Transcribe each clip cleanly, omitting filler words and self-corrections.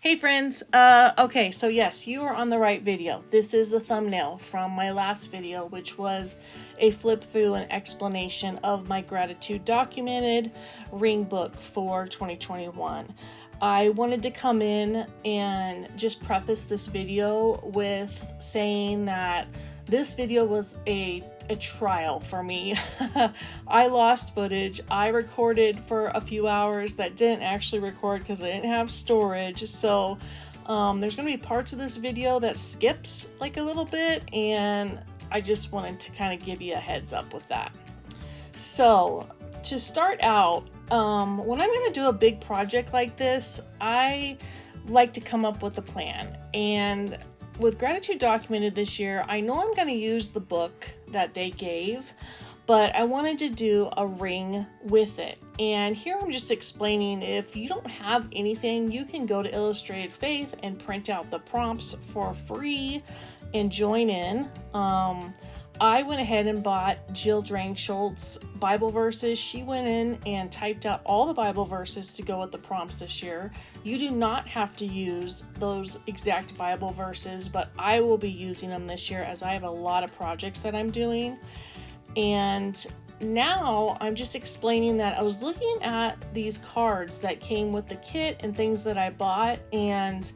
Hey friends, okay, so yes, you are on the right video. This is the thumbnail from my last video, which was a flip through and explanation of my gratitude documented ring book for 2021. I wanted to come in and just preface this video with saying that this video was a trial for me. I lost footage. I recorded for a few hours that didn't actually record because I didn't have storage. So there's going to be parts of this video that skips like a little bit, and I just wanted to kind of give you a heads up with that. So to start out, when I'm going to do a big project like this, I like to come up with a plan. And with Gratitude Documented this year, I know I'm going to use the book that they gave, but I wanted to do a ring with it. And here I'm just explaining, if you don't have anything, you can go to Illustrated Faith and print out the prompts for free and join in. I went ahead and bought Jill Drangsholt's Bible verses. She went in and typed out all the Bible verses to go with the prompts this year. You do not have to use those exact Bible verses, but I will be using them this year as I have a lot of projects that I'm doing. And now I'm just explaining that I was looking at these cards that came with the kit and things that I bought, and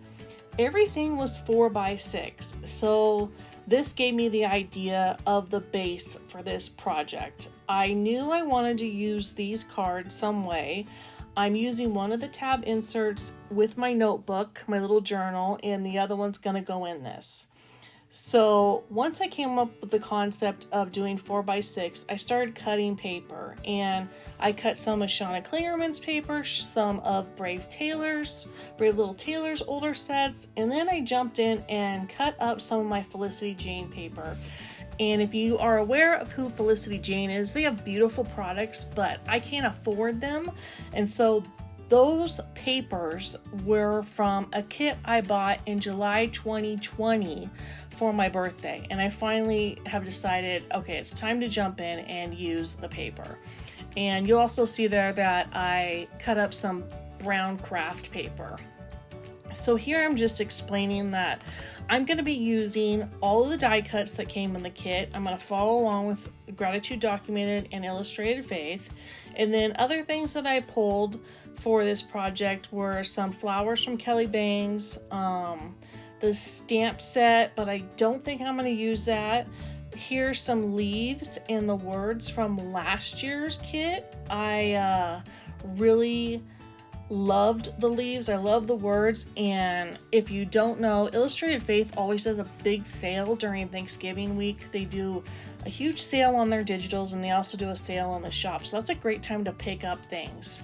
everything was 4x6. So this gave me the idea of the base for this project. I knew I wanted to use these cards some way. I'm using one of the tab inserts with my notebook, my little journal, and the other one's gonna go in this. So once I came up with the concept of doing 4x6, I started cutting paper, and I cut some of Shauna Klingerman's paper, some of Brave Little Taylor's older sets, and then I jumped in and cut up some of my Felicity Jane paper. And if you are aware of who Felicity Jane is, they have beautiful products, but I can't afford them. And so those papers were from a kit I bought in July 2020 for my birthday. And I finally have decided, okay, it's time to jump in and use the paper. And you'll also see there that I cut up some brown craft paper. So here I'm just explaining that I'm going to be using all of the die cuts that came in the kit. I'm going to follow along with Gratitude Documented and Illustrated Faith. And then other things that I pulled for this project were some flowers from Kelly Bangs, the stamp set, but I don't think I'm going to use that. Here's some leaves and the words from last year's kit. I really loved the leaves. I love the words. And if you don't know, Illustrated Faith always does a big sale during Thanksgiving week. They do a huge sale on their digitals, and they also do a sale on the shop. So that's a great time to pick up things.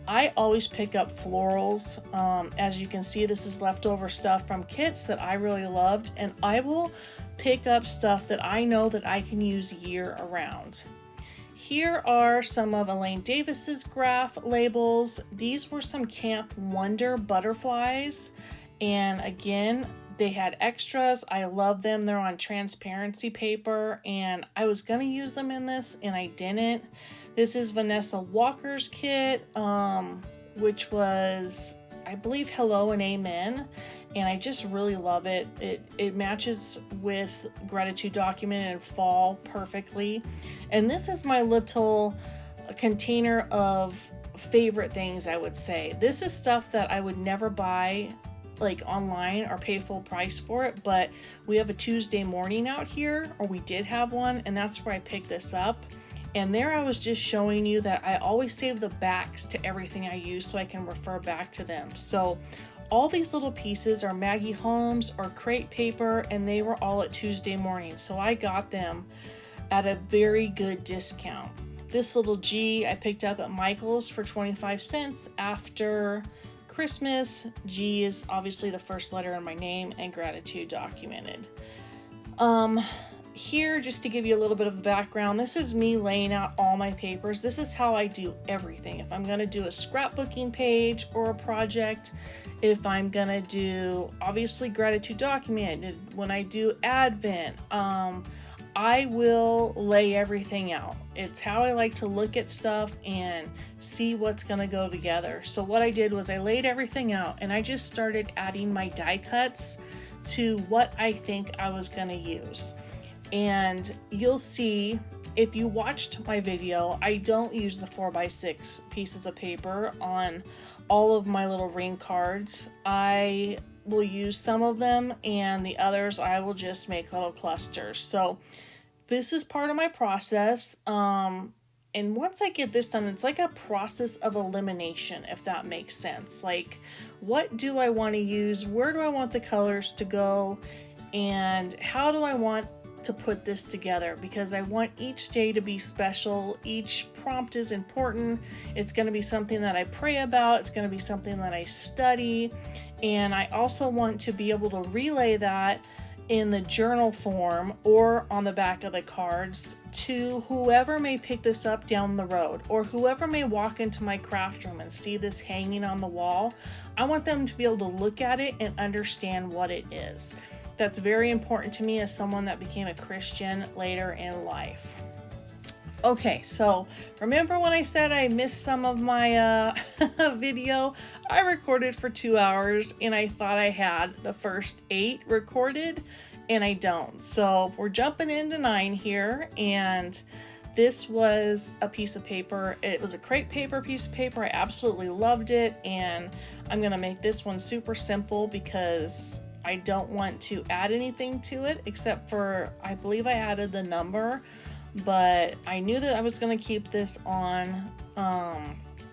I always pick up florals. As you can see, this is leftover stuff from kits that I really loved, and I will pick up stuff that I know that I can use year around. Here are some of Elaine Davis's graph labels. These were some Camp Wonder butterflies, and again, they had extras. I love them. They're on transparency paper, and I was gonna use them in this and I didn't. This is Vanessa Walker's kit, which was, I believe, Hello and Amen, and I just really love it. It matches with Gratitude Documented and fall perfectly. And this is my little container of favorite things, I would say. This is stuff that I would never buy like online or pay full price for it, but we have a Tuesday morning out here, or we did have one, and that's where I picked this up. And there I was just showing you that I always save the backs to everything I use so I can refer back to them. So all these little pieces are Maggie Holmes or crate paper, and they were all at Tuesday morning. So I got them at a very good discount. This little G I picked up at Michael's for 25 cents after Christmas. G is obviously the first letter in my name, and Gratitude Documented. Here, just to give you a little bit of background, this is me laying out all my papers. This is how I do everything. If I'm going to do a scrapbooking page or a project, if I'm going to do, obviously, Gratitude Documented, when I do Advent, I will lay everything out. It's how I like to look at stuff and see what's going to go together. So what I did was I laid everything out and I just started adding my die cuts to what I think I was going to use. And you'll see, if you watched my video, I don't use the 4x6 pieces of paper on all of my little ring cards. I will use some of them, and the others I will just make little clusters. So this is part of my process. And once I get this done, it's like a process of elimination, if that makes sense. Like, what do I want to use? Where do I want the colors to go? And how do I want to put this together? Because I want each day to be special. Each prompt is important. It's going to be something that I pray about. It's going to be something that I study. And I also want to be able to relay that in the journal form or on the back of the cards to whoever may pick this up down the road, or whoever may walk into my craft room and see this hanging on the wall. I want them to be able to look at it and understand what it is. That's very important to me as someone that became a Christian later in life. Okay, so remember when I said I missed some of my video? I recorded for 2 hours and I thought I had the first 8 recorded, and I don't. So we're jumping into 9 here, and this was a piece of paper. It was a crepe paper piece of paper. I absolutely loved it, and I'm gonna make this one super simple because I don't want to add anything to it except for, I believe I added the number, but I knew that I was going to keep this on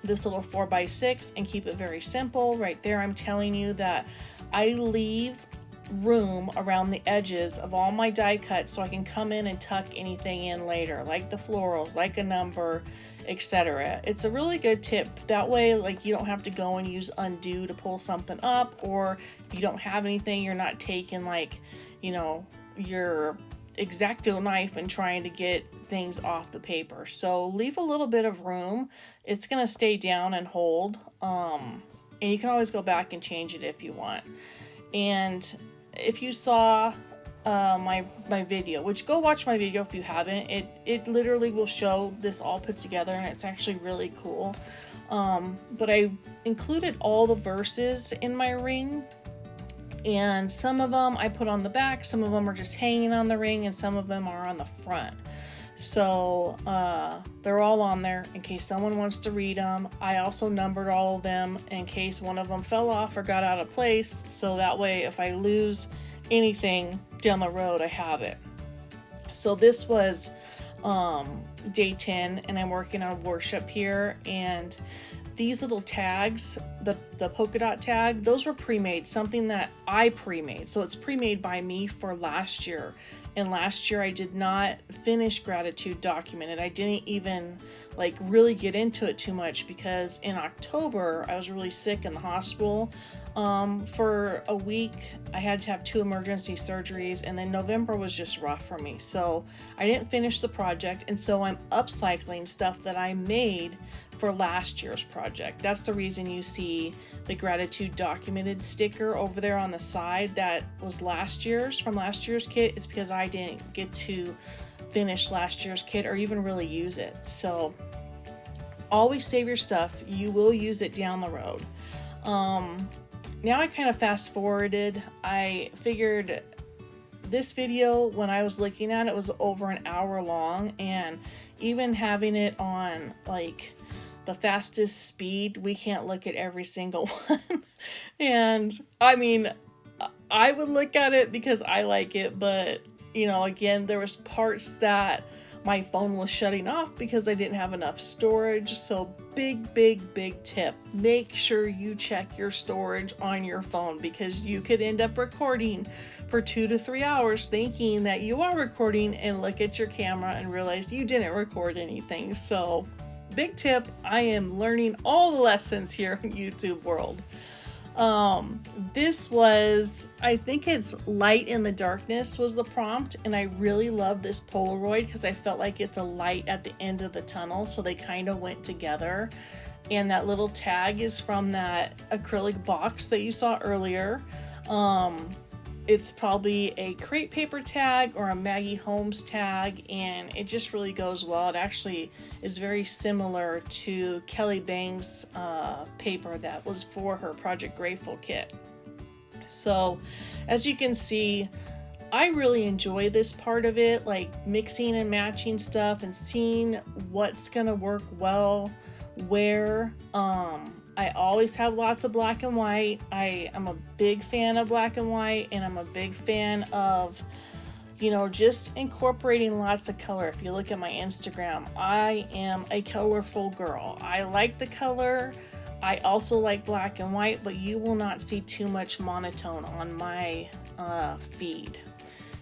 this little 4x6 and keep it very simple. Right there, I'm telling you that I leave room around the edges of all my die cuts so I can come in and tuck anything in later, like the florals, like a number, etc. It's a really good tip. That way, like, you don't have to go and use undo to pull something up, or if you don't have anything, you're not taking, like, you know, your X-Acto knife and trying to get things off the paper. So leave a little bit of room. It's gonna stay down and hold, and you can always go back and change it if you want. And if you saw my video, which, go watch my video if you haven't, it literally will show this all put together, and it's actually really cool. But I included all the verses in my ring, and some of them I put on the back, some of them are just hanging on the ring, and some of them are on the front. So they're all on there in case someone wants to read them. I also numbered all of them in case one of them fell off or got out of place, so that way if I lose anything down the road, I have it. So this was day 10, and I'm working on worship here, and these little tags, the polka dot tag, those were pre-made, something that I pre-made. So it's pre-made by me for last year. And last year I did not finish gratitude documented. I didn't even like really get into it too much because in October I was really sick in the hospital for a week. I had to have 2 emergency surgeries, and then November was just rough for me. So I didn't finish the project, and so I'm upcycling stuff that I made for last year's project. That's the reason you see the gratitude documented sticker over there on the side that was last year's, from last year's kit. It's because I didn't get to finish last year's kit or even really use it. So always save your stuff. You will use it down the road. Now I kind of fast forwarded. I figured this video, when I was looking at it, was over an hour long, and even having it on like the fastest speed, we can't look at every single one. And I mean, I would look at it because I like it, but you know, again, there was parts that my phone was shutting off because I didn't have enough storage. So big tip, make sure you check your storage on your phone, because you could end up recording for 2 to 3 hours thinking that you are recording and look at your camera and realize you didn't record anything. So big tip, I am learning all the lessons here in YouTube world. This was, I think it's Light in the Darkness was the prompt, and I really love this Polaroid because I felt like it's a light at the end of the tunnel, so they kind of went together. And that little tag is from that acrylic box that you saw earlier. it's probably a crepe paper tag or a Maggie Holmes tag, and it just really goes well. It actually is very similar to Kelly Bang's paper that was for her Project Grateful kit. So as you can see, I really enjoy this part of it, like mixing and matching stuff and seeing what's gonna work well where. I always have lots of black and white. I am a big fan of black and white, and I'm a big fan of, just incorporating lots of color. If you look at my Instagram, I am a colorful girl. I like the color. I also like black and white, but you will not see too much monotone on my feed.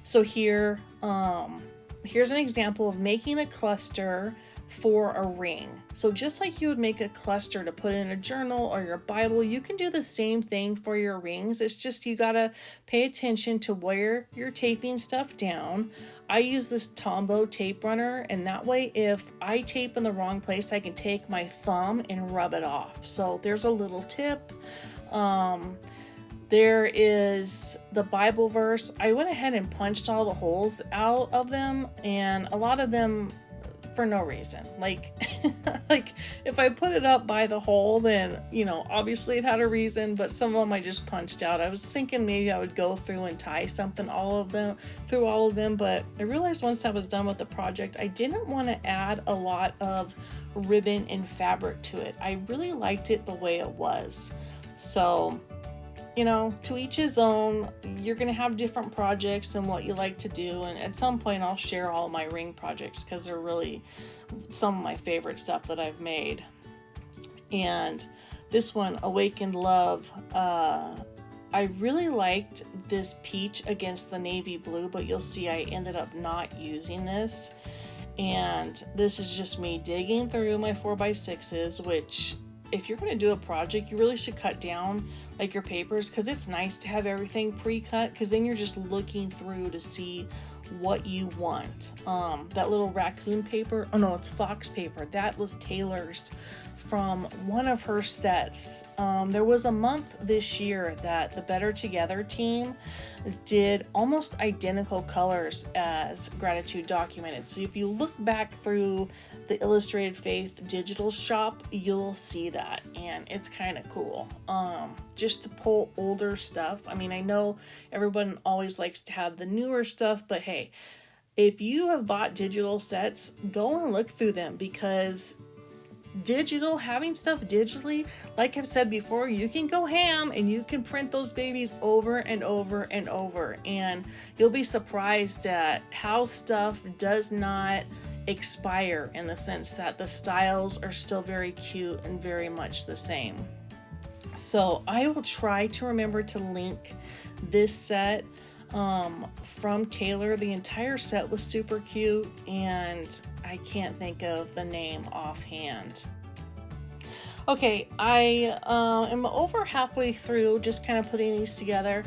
So here's an example of making a cluster for a ring. So just like you would make a cluster to put in a journal or your Bible, you can do the same thing for your rings. It's just you gotta pay attention to where you're taping stuff down. I use this Tombow tape runner, and that way if I tape in the wrong place, I can take my thumb and rub it off. So there's a little tip. There is the Bible verse. I went ahead and punched all the holes out of them, and a lot of them for no reason. Like if I put it up by the hole, then obviously it had a reason, but some of them I just punched out. I was thinking maybe I would go through and tie something all of them, but I realized once I was done with the project, I didn't want to add a lot of ribbon and fabric to it. I really liked it the way it was. So to each his own. You're going to have different projects and what you like to do. And at some point I'll share all my ring projects because they're really some of my favorite stuff that I've made. And this one, Awakened Love, I really liked this peach against the navy blue, but you'll see I ended up not using this. And this is just me digging through my 4x6s, which if you're going to do a project, you really should cut down like your papers, because it's nice to have everything pre-cut, because then you're just looking through to see what you want. That little raccoon paper, oh no, it's fox paper, that was Taylor's from one of her sets. There was a month this year that the Better Together team did almost identical colors as Gratitude Documented. So if you look back through the Illustrated Faith digital shop, you'll see that, and it's kind of cool. Just to pull older stuff. I mean, I know everyone always likes to have the newer stuff, but hey, if you have bought digital sets, go and look through them, because having stuff digitally, like I've said before, you can go ham and you can print those babies over and over and over, and you'll be surprised at how stuff does not expire, in the sense that the styles are still very cute and very much the same. So I will try to remember to link this set from Taylor. The entire set was super cute, and I can't think of the name offhand. Okay, I am over halfway through just kind of putting these together,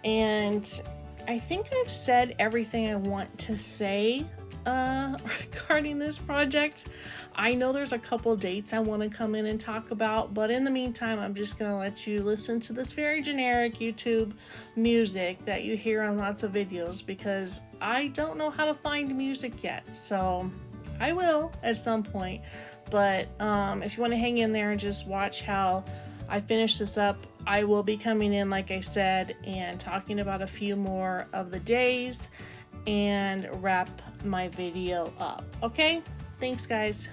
and I think I've said everything I want to say regarding this project. I know there's a couple dates I want to come in and talk about, but in the meantime, I'm just going to let you listen to this very generic YouTube music that you hear on lots of videos, because I don't know how to find music yet. So I will at some point, but if you want to hang in there and just watch how I finish this up, I will be coming in, like I said, and talking about a few more of the days and wrap my video up. Okay? Thanks, guys.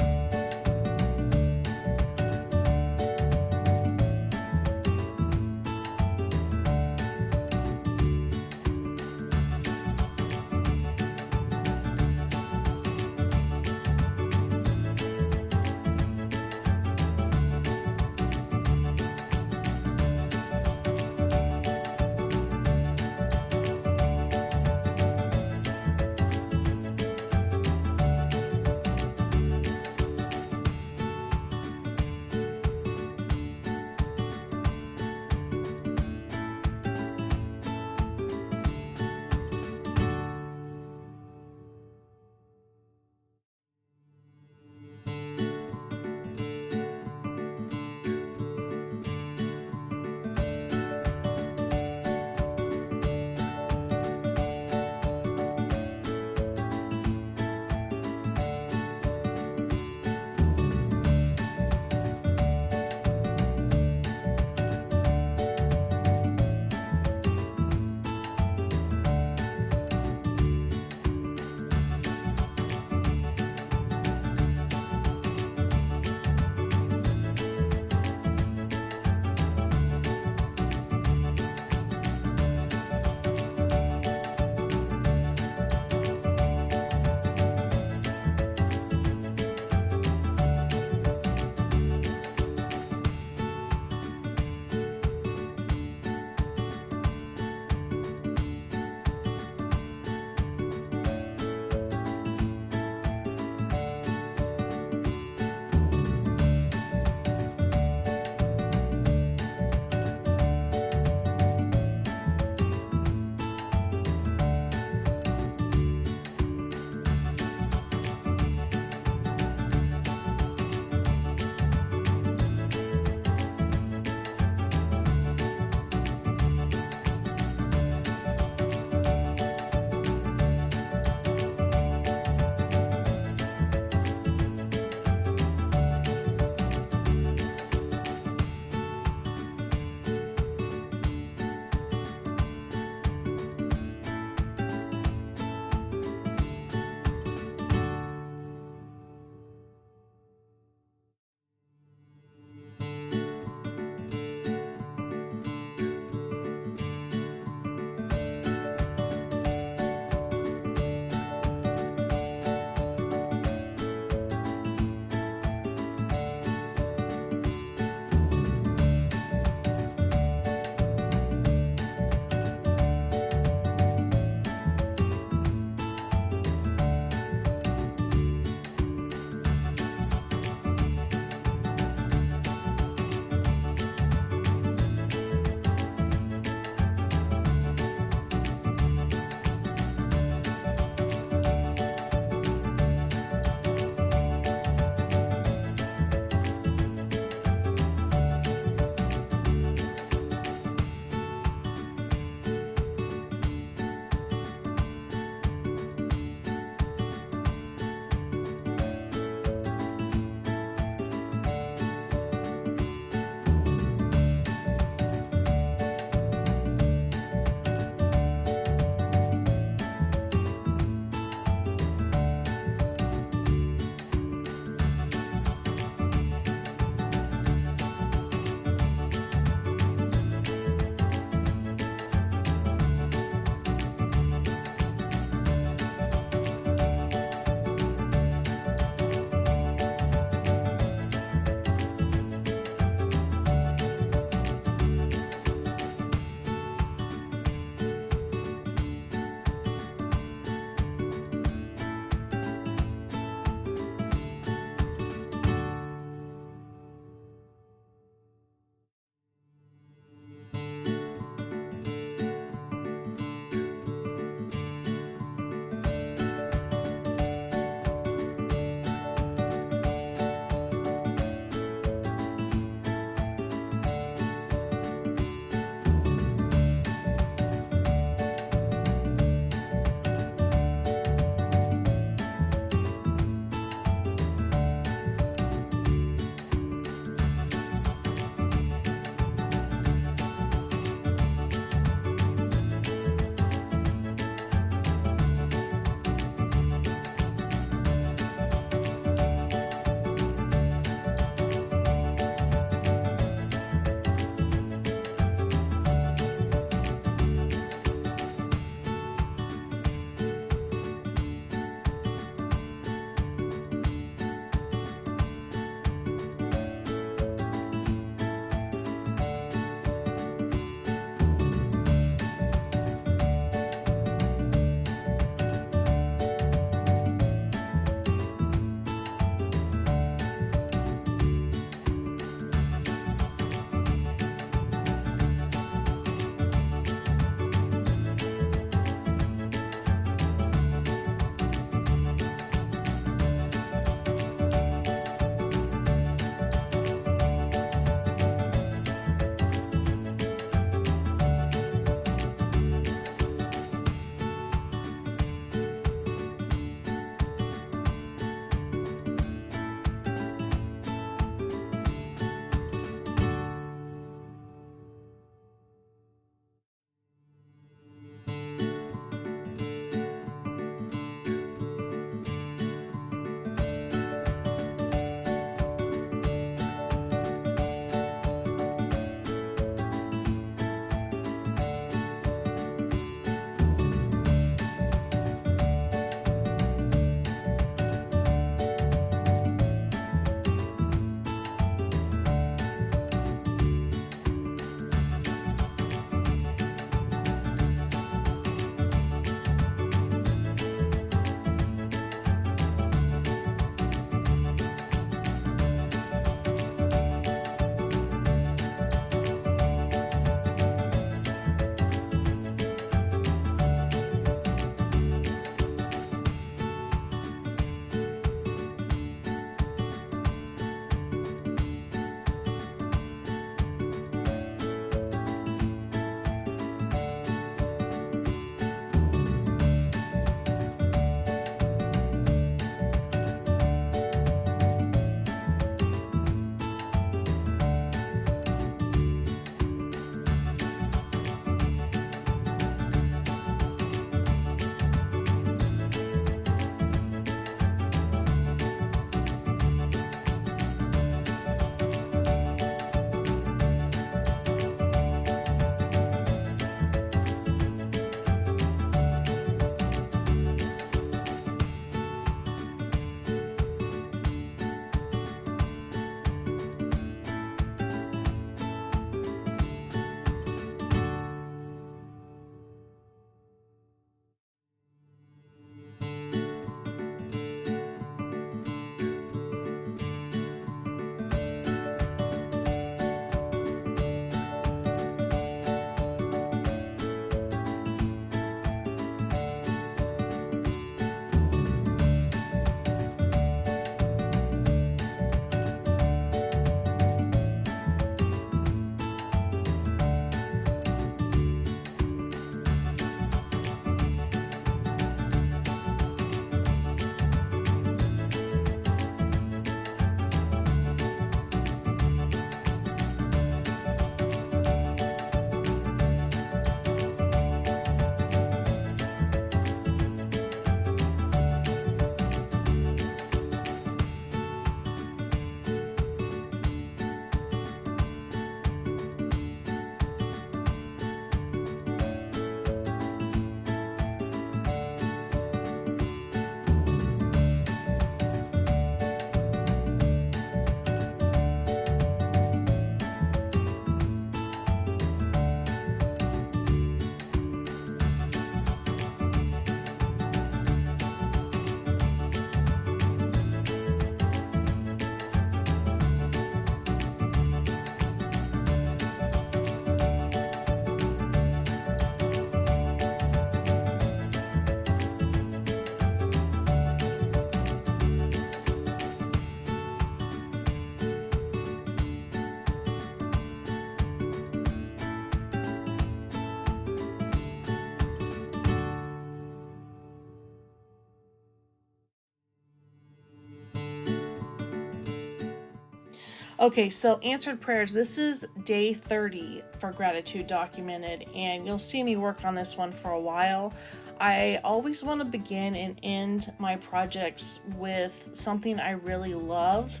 Okay, so answered prayers. This is day 30 for gratitude documented, and you'll see me work on this one for a while. I always want to begin and end my projects with something I really love,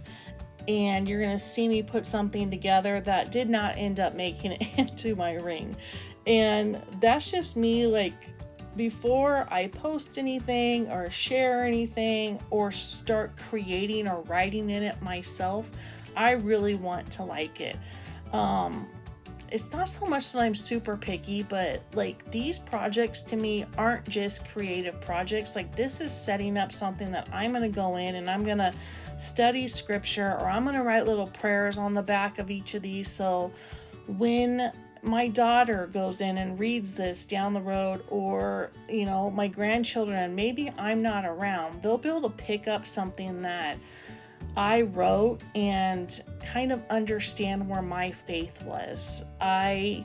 and you're going to see me put something together that did not end up making it into my ring. And that's just me, like, before I post anything or share anything or start creating or writing in it myself, I really want to like it. It's not so much that I'm super picky, but like these projects to me aren't just creative projects. Like this is setting up something that I'm going to go in and I'm going to study scripture, or I'm going to write little prayers on the back of each of these. So when my daughter goes in and reads this down the road, or, you know, my grandchildren, and maybe I'm not around, they'll be able to pick up something that I wrote and kind of understand where my faith was. I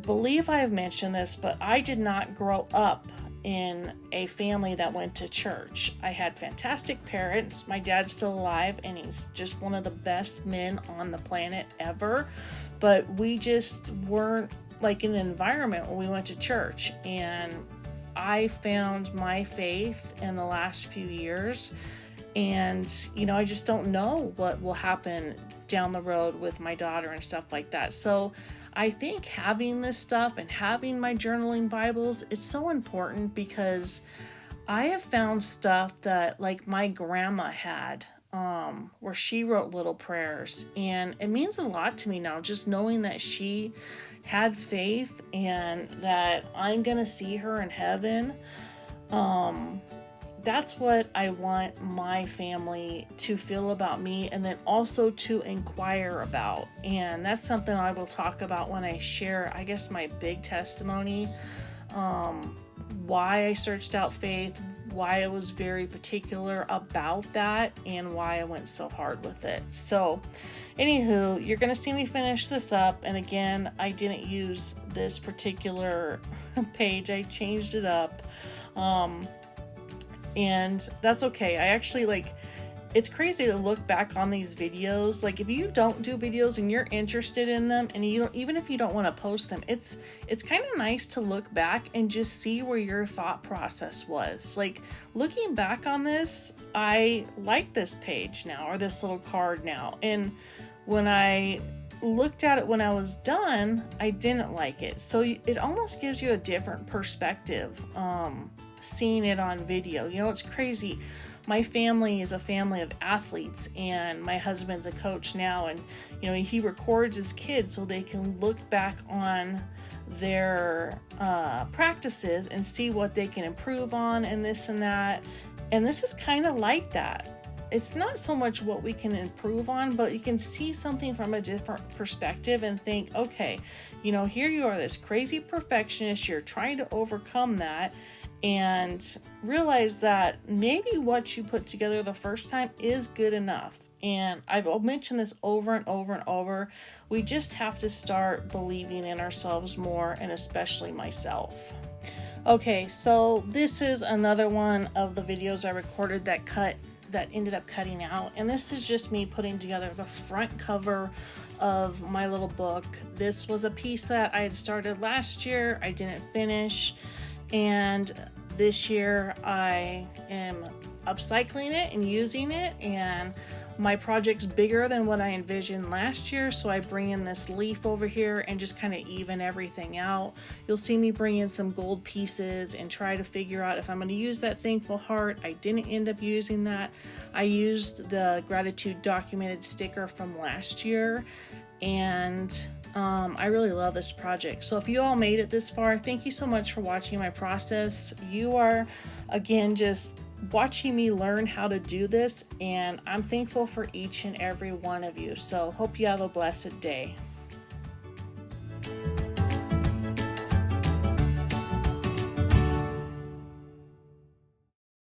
believe I have mentioned this, but I did not grow up in a family that went to church. I had fantastic parents. My dad's still alive, and he's just one of the best men on the planet ever. But we just weren't like in an environment where we went to church. And I found my faith in the last few years. And, you know, I just don't know what will happen down the road with my daughter and stuff like that. So I think having this stuff and having my journaling Bibles, it's so important, because I have found stuff that like my grandma had, where she wrote little prayers, and it means a lot to me now, just knowing that she had faith and that I'm going to see her in heaven. That's what I want my family to feel about me, and then also to inquire about. And that's something I will talk about when I share, I guess, my big testimony, why I searched out faith, why I was very particular about that, and why I went so hard with it. So anywho, you're going to see me finish this up. And again, I didn't use this particular page. I changed it up. And that's okay. I actually, like, it's crazy to look back on these videos. Like, if you don't do videos and you're interested in them, and you don't, even if you don't want to post them, it's kind of nice to look back and just see where your thought process was. Like, looking back on this, I like this page now, or this little card now. And when I looked at it when I was done, I didn't like it. So it almost gives you a different perspective, seeing it on video. You know, it's crazy. My family is a family of athletes, and my husband's a coach now, and you know, he records his kids so they can look back on their practices and see what they can improve on and this and that. And this is kind of like that. It's not so much what we can improve on, but you can see something from a different perspective and think, okay, you know, here you are, this crazy perfectionist, you're trying to overcome that, and realize that maybe what you put together the first time is good enough. And I've mentioned this over and over and over. We just have to start believing in ourselves more, and especially myself. Okay, so this is another one of the videos I recorded that ended up cutting out, and this is just me putting together the front cover of my little book. This was a piece that I had started last year. I didn't finish, and this year I am upcycling it and using it, and my project's bigger than what I envisioned last year, so I bring in this leaf over here and just kind of even everything out. You'll see me bring in some gold pieces and try to figure out if I'm going to use that thankful heart. I didn't end up using that. I used the gratitude documented sticker from last year, and I really love this project. So if you all made it this far, thank you so much for watching my process. You are, again, just watching me learn how to do this, and I'm thankful for each and every one of you. So hope you have a blessed day.